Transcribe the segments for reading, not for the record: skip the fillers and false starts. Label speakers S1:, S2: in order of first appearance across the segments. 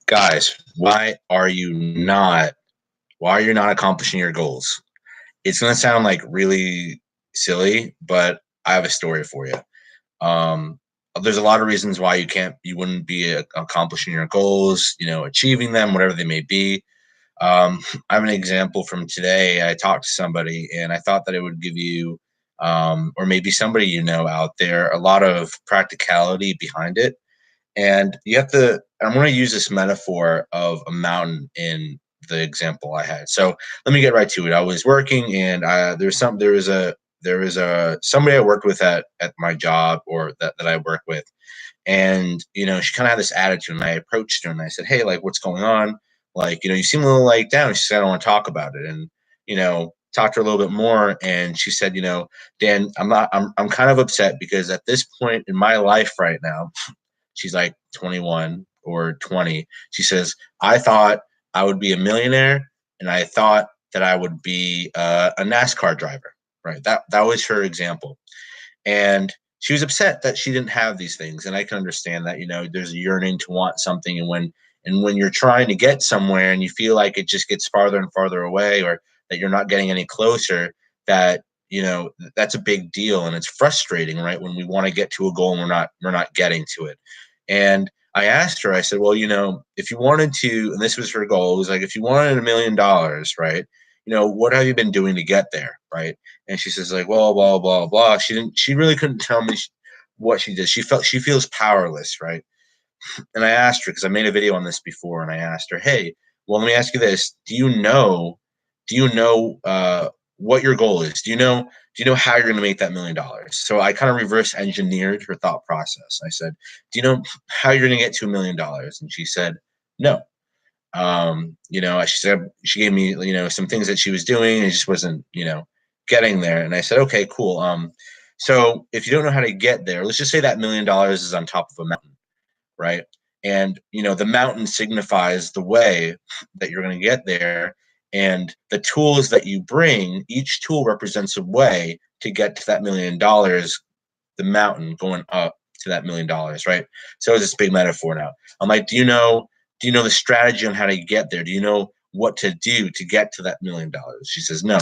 S1: Guys, why are you not accomplishing your goals? It's going to sound like really silly, but I have a story for you. Um, there's a lot of reasons why you wouldn't be accomplishing your goals, achieving them, whatever they may be. I have an example from today. I talked to somebody and I thought that it would give you, or maybe somebody out there, a lot of practicality behind it. And I'm going to use this metaphor of a mountain in the example I had. So let me get right to it. I was working and there was a somebody I worked with at my job, or that I work with. And, she kind of had this attitude, and I approached her and I said, "Hey, like, what's going on? Like, you seem a little like down." She said, "I don't want to talk about it." And, talked to her a little bit more. And she said, "Dan, I'm kind of upset because at this point in my life right now," she's like 21 or 20. She says, "I thought I would be a millionaire, and I thought that I would be a NASCAR driver." Right. That was her example. And she was upset that she didn't have these things. And I can understand that, there's a yearning to want something. And when you're trying to get somewhere and you feel like it just gets farther and farther away, or that you're not getting any closer, that, that's a big deal. And it's frustrating, right? When we want to get to a goal and we're not getting to it. And I asked her, I said, "Well, if you wanted to," and this was her goal, it was like, "If you wanted $1 million, right? What have you been doing to get there?" Right. And she says, like, "Well, blah, blah, blah." She really couldn't tell me what she did. She feels powerless. Right. And I asked her, because I made a video on this before, and I asked her, "Hey, well, let me ask you this. Do you know what your goal is? Do you know how you're going to make that $1 million?" So I kind of reverse engineered her thought process. I said, "Do you know how you're going to get to $1 million?" And she said, "No." She said, she gave me, some things that she was doing, and it just wasn't, getting there. And I said, "Okay, cool. So if you don't know how to get there, let's just say that $1 million is on top of a mountain, right? And, the mountain signifies the way that you're going to get there. And the tools that you bring, each tool represents a way to get to that $1 million, the mountain going up to that $1 million, right?" So it's this big metaphor now. I'm like, do you know the strategy on how to get there? Do you know what to do to get to that $1 million? She says, "No."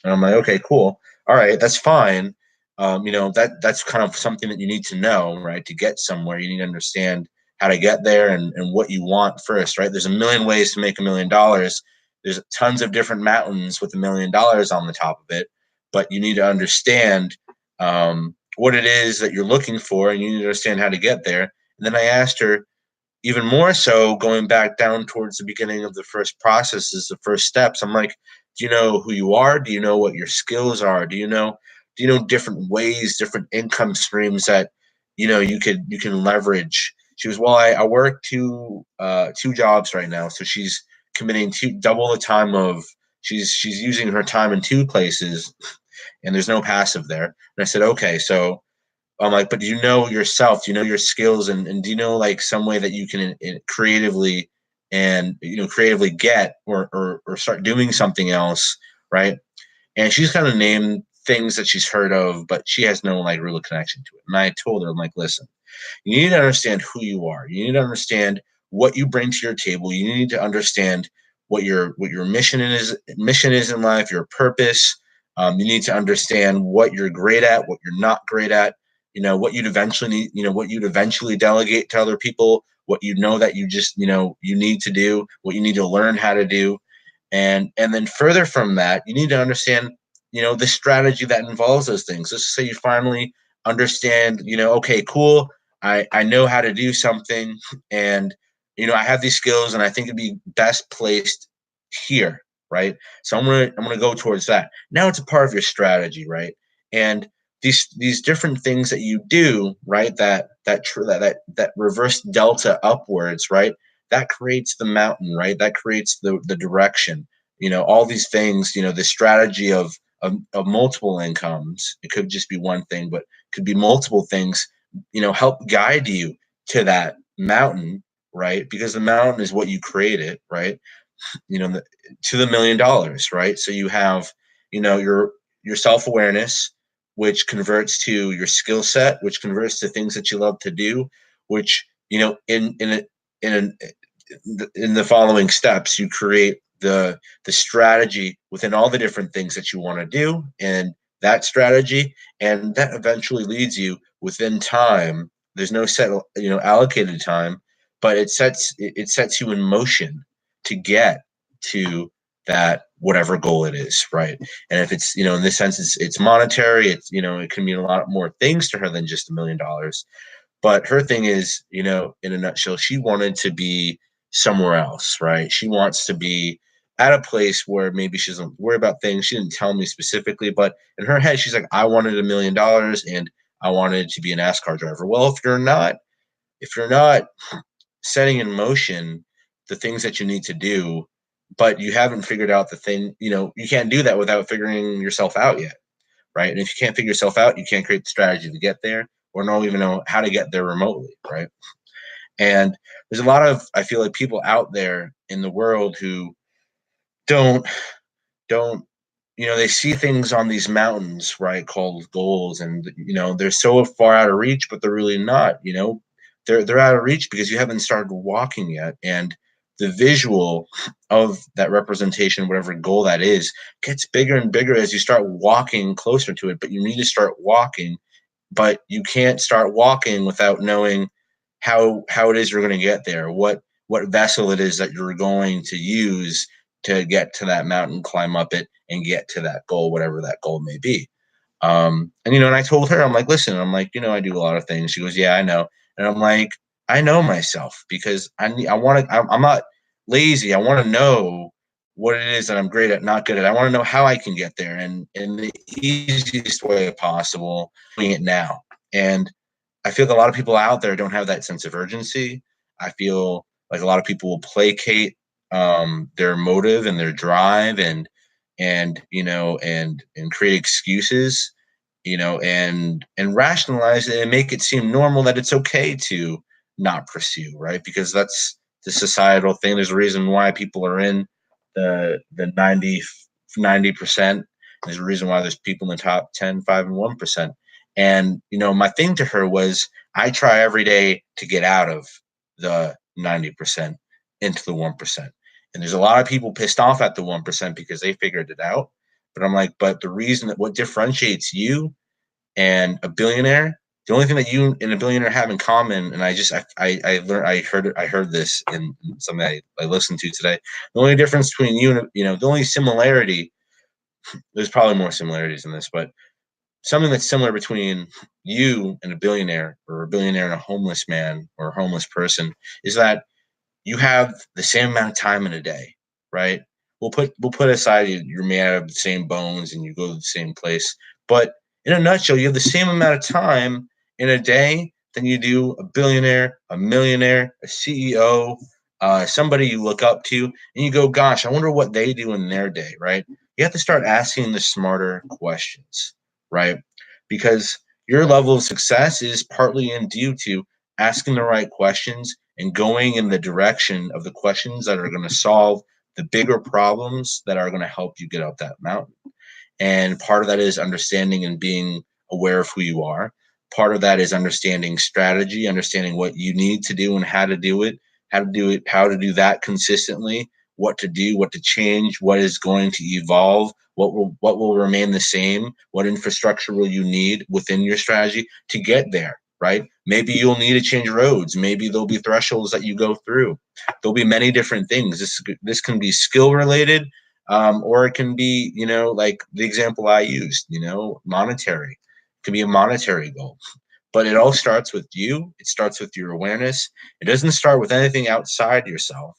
S1: And I'm like, "Okay, cool. All right, that's fine. That's kind of something that you need to know, right? To get somewhere, you need to understand how to get there, and what you want first, right? There's a million ways to make $1 million. There's tons of different mountains with $1 million on the top of it, but you need to understand what it is that you're looking for, and you need to understand how to get there." And then I asked her, even more so, going back down towards the beginning of the first processes, the first steps. I'm like, "Do you know who you are? Do you know what your skills are? Do you know different ways, different income streams that you can leverage?" She was, "Well, I work two jobs right now." So she's committing to double the time of she's using her time in two places, and there's no passive there. And I said, "Okay, so." I'm like, "But do you know yourself? Do you know your skills? And do you know, like, some way that you can creatively, and creatively get, or start doing something else, right?" And she's kind of named things that she's heard of, but she has no, like, real connection to it. And I told her, I'm like, "Listen, you need to understand who you are. You need to understand what you bring to your table. You need to understand what your mission is in life, your purpose. You need to understand what you're great at, what you're not great at. What you'd eventually need. What you'd eventually delegate to other people. What that you just you need to do. What you need to learn how to do, and then further from that, you need to understand the strategy that involves those things. Let's say you finally understand. Okay, cool. I know how to do something, and I have these skills, and I think it'd be best placed here, right? So I'm gonna go towards that. Now it's a part of your strategy, right? And these different things that you do, right? That reverse delta upwards, right? That creates the mountain, right? That creates the direction. All these things. The strategy of multiple incomes. It could just be one thing, but could be multiple things. Help guide you to that mountain, right? Because the mountain is what you created, right? To the $1 million, right? So you have, your self awareness, which converts to your skill set, which converts to things that you love to do, which in a in the following steps, you create the strategy within all the different things that you want to do, and that strategy, and that eventually leads you within time. There's no set, allocated time, but it sets you in motion to get to that whatever goal it is, right? And if it's, in this sense, it's monetary. It's, it can mean a lot more things to her than just $1 million. But her thing is, in a nutshell, she wanted to be somewhere else, right? She wants to be at a place where maybe she doesn't worry about things. She didn't tell me specifically, but in her head, she's like, I wanted $1 million and I wanted to be a NASCAR driver. Well, if you're not setting in motion the things that you need to do, but you haven't figured out the thing, you can't do that without figuring yourself out yet, right? And if you can't figure yourself out, you can't create the strategy to get there, or don't even know how to get there remotely, right? And there's a lot of, I feel like, people out there in the world who don't don't they see things on these mountains, right, called goals, and they're so far out of reach, but they're really not. They're out of reach because you haven't started walking yet, and the visual of that representation, whatever goal that is, gets bigger and bigger as you start walking closer to it. But you need to start walking, but you can't start walking without knowing how it is you're going to get there, what vessel it is that you're going to use to get to that mountain, climb up it, and get to that goal, whatever that goal may be. And I told her, I'm like, listen, I'm like, I do a lot of things. She goes, yeah, I know. And I'm like, I know myself because I want to. I'm not lazy. I want to know what it is that I'm great at, not good at. I want to know how I can get there, and in the easiest way possible, doing it now. And I feel like a lot of people out there don't have that sense of urgency. I feel like a lot of people will placate their motive and their drive, and create excuses, and rationalize it and make it seem normal that it's okay to not pursue, right? Because that's the societal thing. There's a reason why people are in the 90%. There's a reason why there's people in the top 10, 5, and 1%. And my thing to her was, I try every day to get out of the 90% into the 1%. And there's a lot of people pissed off at the 1% because they figured it out. But I'm like, but the reason that what differentiates you and a billionaire, the only thing that you and a billionaire have in common, and I heard this in something I listened to today. The only difference between you and the only similarity, there's probably more similarities in this, but something that's similar between you and a billionaire, or a billionaire and a homeless man or a homeless person, is that you have the same amount of time in a day, right? We'll put aside you're made out of the same bones and you go to the same place, but in a nutshell, you have the same amount of time in a day than you do a billionaire, a millionaire, a CEO, somebody you look up to, and you go, "Gosh, I wonder what they do in their day," right? You have to start asking the smarter questions, right? Because your level of success is partly in due to asking the right questions and going in the direction of the questions that are going to solve the bigger problems that are going to help you get up that mountain. And part of that is understanding and being aware of who you are. Part of that is understanding strategy, understanding what you need to do and how to do it, how to do that consistently, what to do, what to change, what is going to evolve, what will remain the same, what infrastructure will you need within your strategy to get there, right? Maybe you'll need to change roads. Maybe there'll be thresholds that you go through. There'll be many different things. This can be skill related, or it can be, like the example I used, monetary. It can be a monetary goal. But it all starts with you. It starts with your awareness. It doesn't start with anything outside yourself.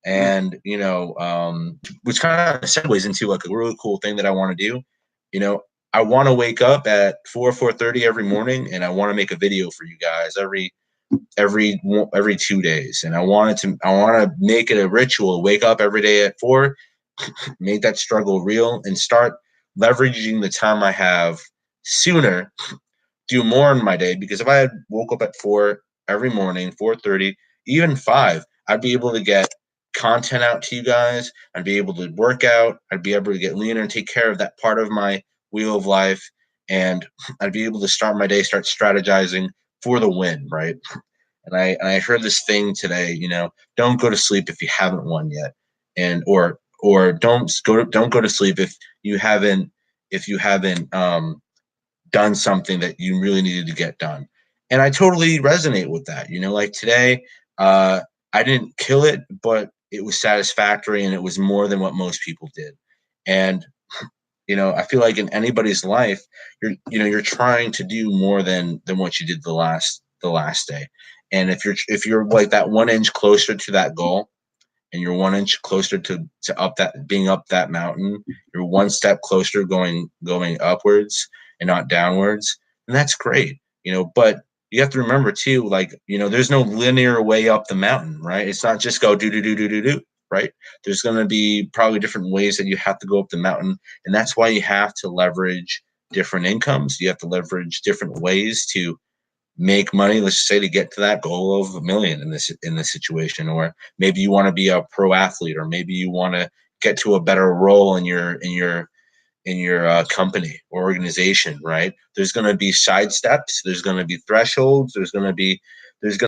S1: And, which kind of segues into like a really cool thing that I want to do. I want to wake up at 4:30 every morning, and I want to make a video for you guys every 2 days. And I want to make it a ritual. Wake up every day at 4, make that struggle real, and start leveraging the time I have sooner, do more in my day. Because if I had woke up at 4 every morning, 4:30, even 5, I'd be able to get content out to you guys. I'd be able to work out. I'd be able to get leaner and take care of that part of my wheel of life. And I'd be able to start my day, start strategizing for the win, right? And I heard this thing today, don't go to sleep if you haven't won yet, and or don't go to sleep if you haven't done something that you really needed to get done. And I totally resonate with that. Like today, uh, I didn't kill it, but it was satisfactory and it was more than what most people did. And I feel like in anybody's life, you're trying to do more than what you did the last day. And if you're like that 1 inch closer to that goal, and you're 1 inch closer to being up that mountain, you're one step closer going upwards and not downwards, and that's great. But you have to remember too, like, there's no linear way up the mountain, right? It's not just go do do do do do do, right? There's going to be probably different ways that you have to go up the mountain, and that's why you have to leverage different incomes. You have to leverage different ways to make money, let's just say, to get to that goal of 1 million in this situation. Or maybe you want to be a pro athlete, or maybe you want to get to a better role in your company or organization, right? There's going to be side steps, there's going to be thresholds, there's going to